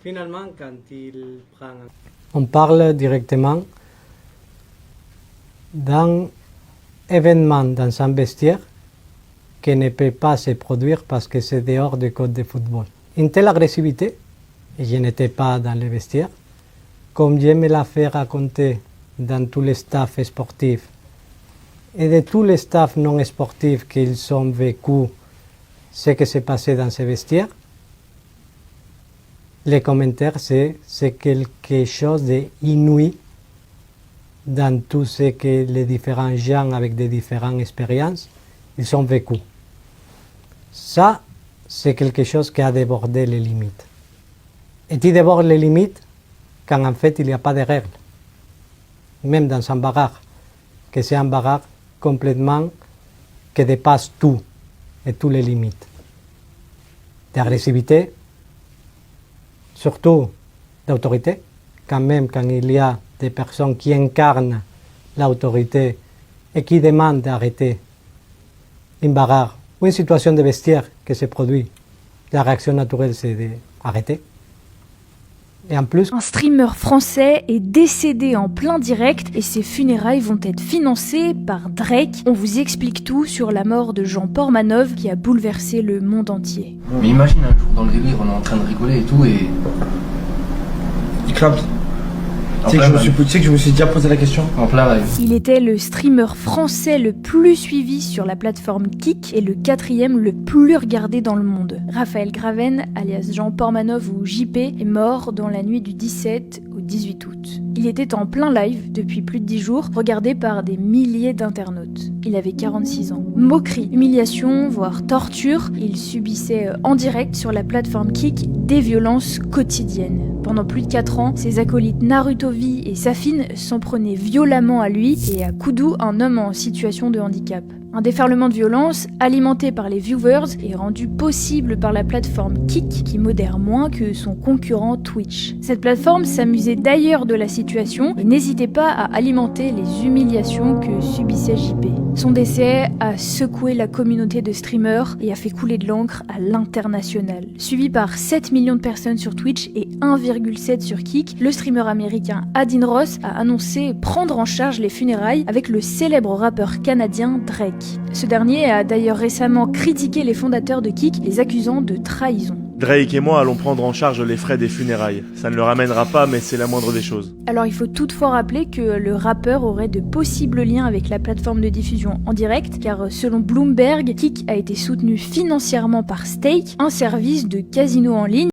Finalement, quand il prend... On parle directement d'un événement dans un vestiaire qui ne peut pas se produire parce que c'est dehors du code de football. Une telle agressivité, et je n'étais pas dans le vestiaire, comme je me la fais raconter dans tous les staffs sportifs et de tous les staffs non sportifs qu'ils ont vécu ce qui s'est passé dans ces vestiaires, les commentaires c'est quelque chose d'inouï dans tout ce que les différents gens avec des différentes expériences ils ont vécu. Ça, c'est quelque chose qui a débordé les limites. Et tu débordes les limites quand en fait il n'y a pas de règles. Même dans un bagarre, que c'est un bagarre complètement qui dépasse tout et toutes les limites. D'agressivité, surtout d'autorité, quand même quand il y a des personnes qui incarnent l'autorité et qui demandent d'arrêter une bagarre ou une situation de vestiaire qui se produit, la réaction naturelle c'est d'arrêter. Et en plus, un streamer français est décédé en plein direct et ses funérailles vont être financées par Drake. On vous explique tout sur la mort de Jean Portmanov qui a bouleversé le monde entier. Mais imagine un jour dans le délire, on est en train de rigoler et tout et... Il clapse. Tu sais que je me suis déjà posé la question. En plein live. Il était le streamer français le plus suivi sur la plateforme Kik et le 4e le plus regardé dans le monde. Raphaël Graven, alias Jean Portmanov ou JP, est mort dans la nuit du 17 au 18 août. Il était en plein live depuis plus de 10 jours, regardé par des milliers d'internautes. Il avait 46 ans. Moquerie, humiliation, voire torture, il subissait en direct sur la plateforme Kik des violences quotidiennes. Pendant plus de 4 ans, ses acolytes Narutobi et Safin s'en prenaient violemment à lui et à Kudu, un homme en situation de handicap. Un déferlement de violence, alimenté par les viewers, est rendu possible par la plateforme Kik, qui modère moins que son concurrent Twitch. Cette plateforme s'amusait d'ailleurs de la situation et n'hésitait pas à alimenter les humiliations que subissait JP. Son décès a secoué la communauté de streamers et a fait couler de l'encre à l'international. Suivi par 7 millions de personnes sur Twitch et 1,7 sur Kik, le streamer américain Adin Ross a annoncé prendre en charge les funérailles avec le célèbre rappeur canadien Drake. Ce dernier a d'ailleurs récemment critiqué les fondateurs de Kik, les accusant de trahison. Drake et moi allons prendre en charge les frais des funérailles. Ça ne le ramènera pas, mais c'est la moindre des choses. Alors il faut toutefois rappeler que le rappeur aurait de possibles liens avec la plateforme de diffusion en direct, car selon Bloomberg, Kik a été soutenu financièrement par Stake, un service de casino en ligne